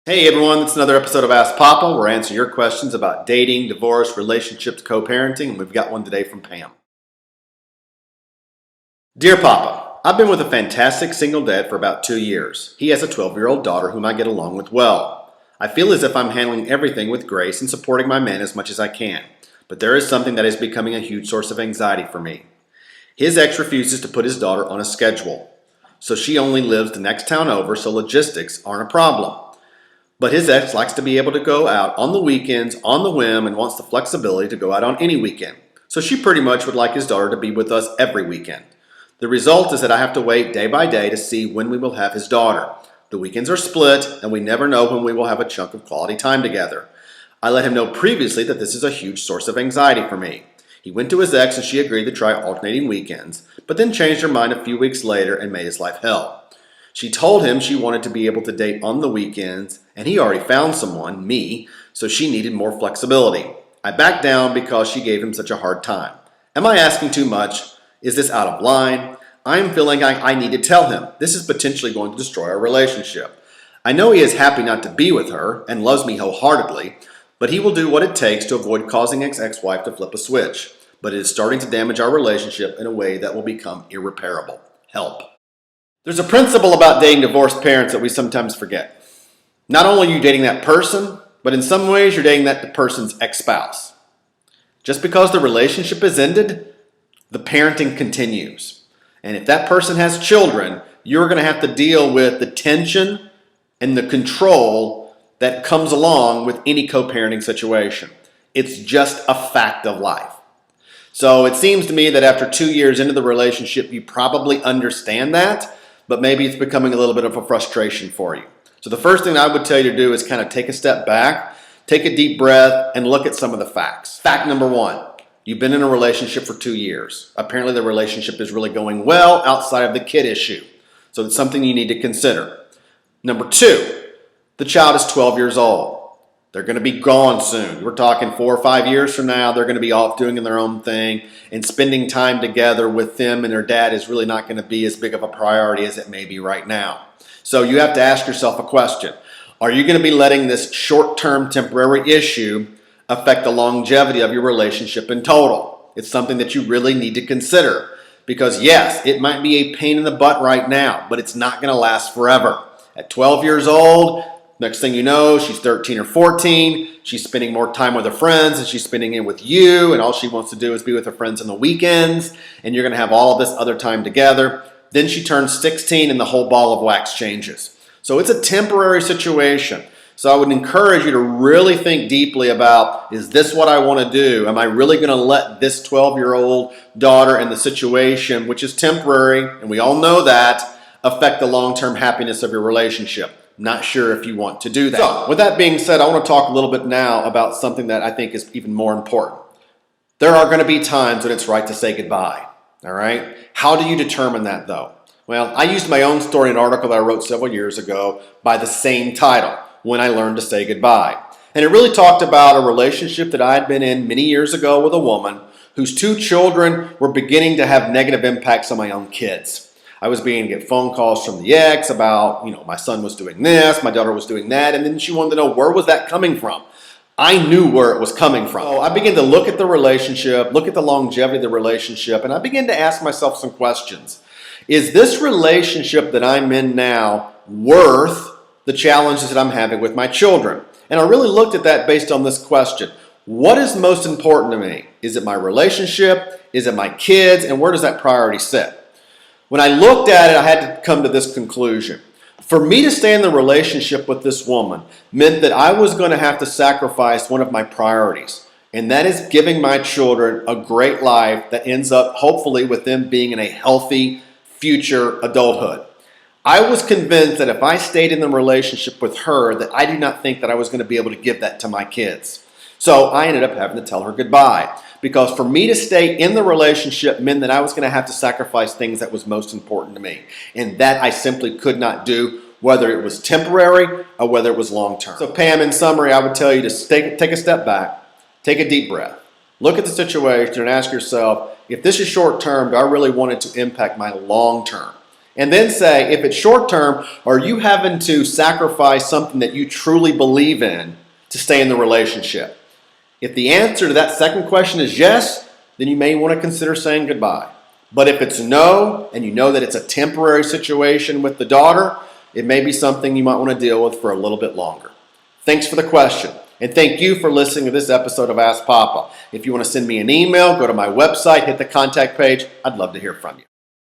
Hey everyone, it's another episode of Ask Papa. We're answering your questions about dating, divorce, relationships, co-parenting, and we've got one today from Pam. Dear Papa, I've been with a fantastic single dad for about 2 years. He has a 12-year-old daughter whom I get along with well. I feel as if I'm handling everything with grace and supporting my man as much as I can. But there is something that is becoming a huge source of anxiety for me. His ex refuses to put his daughter on a schedule. So she only lives the next town over, so logistics aren't a problem. But his ex likes to be able to go out on the weekends on the whim and wants the flexibility to go out on any weekend. So she pretty much would like his daughter to be with us every weekend. The result is that I have to wait day by day to see when we will have his daughter. The weekends are split and we never know when we will have a chunk of quality time together. I let him know previously that this is a huge source of anxiety for me. He went to his ex and she agreed to try alternating weekends, but then changed her mind a few weeks later and made his life hell. She told him she wanted to be able to date on the weekends, and he already found someone, me, so she needed more flexibility. I backed down because she gave him such a hard time. Am I asking too much? Is this out of line? I'm feeling like I need to tell him. This is potentially going to destroy our relationship. I know he is happy not to be with her and loves me wholeheartedly, but he will do what it takes to avoid causing his ex-wife to flip a switch. But it is starting to damage our relationship in a way that will become irreparable. Help. There's a principle about dating divorced parents that we sometimes forget. Not only are you dating that person, but in some ways you're dating that person's ex-spouse. Just because the relationship is ended, the parenting continues. And if that person has children, you're going to have to deal with the tension and the control that comes along with any co-parenting situation. It's just a fact of life. So it seems to me that after 2 years into the relationship, you probably understand that, but maybe it's becoming a little bit of a frustration for you. So the first thing I would tell you to do is kind of take a step back, take a deep breath, and look at some of the facts. Fact number one, you've been in a relationship for 2 years. Apparently the relationship is really going well outside of the kid issue. So it's something you need to consider. Number two, the child is 12 years old. They're going to be gone soon. We're talking 4 or 5 years from now. They're going to be off doing their own thing, and spending time together with them and their dad is really not going to be as big of a priority as it may be right now. So you have to ask yourself a question. Are you going to be letting this short-term temporary issue affect the longevity of your relationship in total? It's something that you really need to consider, because yes, it might be a pain in the butt right now, but it's not going to last forever. At 12 years old, next thing you know, she's 13 or 14. She's spending more time with her friends and she's spending it with you, and all she wants to do is be with her friends on the weekends, and you're going to have all of this other time together. Then she turns 16 and the whole ball of wax changes. So it's a temporary situation. So I would encourage you to really think deeply about, is this what I want to do? Am I really going to let this 12-year-old daughter and the situation, which is temporary, and we all know that, affect the long-term happiness of your relationship? Not sure if you want to do that. So, with that being said, I want to talk a little bit now about something that I think is even more important. There are going to be times when it's right to say goodbye, all right? How do you determine that, though? Well, I used my own story in an article that I wrote several years ago by the same title, When I Learned to Say Goodbye. And it really talked about a relationship that I had been in many years ago with a woman whose 2 children were beginning to have negative impacts on my own kids. I was beginning to get phone calls from the ex about, my son was doing this, my daughter was doing that, and then she wanted to know, where was that coming from? I knew where it was coming from. So I began to look at the relationship, look at the longevity of the relationship, and I began to ask myself some questions. Is this relationship that I'm in now worth the challenges that I'm having with my children? And I really looked at that based on this question. What is most important to me? Is it my relationship? Is it my kids? And where does that priority sit? When I looked at it, I had to come to this conclusion. For me to stay in the relationship with this woman meant that I was going to have to sacrifice one of my priorities, and that is giving my children a great life that ends up hopefully with them being in a healthy future adulthood. I was convinced that if I stayed in the relationship with her, that I did not think that I was going to be able to give that to my kids. So I ended up having to tell her goodbye, because for me to stay in the relationship meant that I was going to have to sacrifice things that was most important to me. And that I simply could not do, whether it was temporary or whether it was long-term. So Pam, in summary, I would tell you to take a step back, take a deep breath, look at the situation and ask yourself, if this is short-term, do I really want it to impact my long-term? And then say, if it's short term, are you having to sacrifice something that you truly believe in to stay in the relationship? If the answer to that second question is yes, then you may want to consider saying goodbye. But if it's no, and you know that it's a temporary situation with the daughter, it may be something you might want to deal with for a little bit longer. Thanks for the question. And thank you for listening to this episode of Ask Papa. If you want to send me an email, go to my website, hit the contact page. I'd love to hear from you.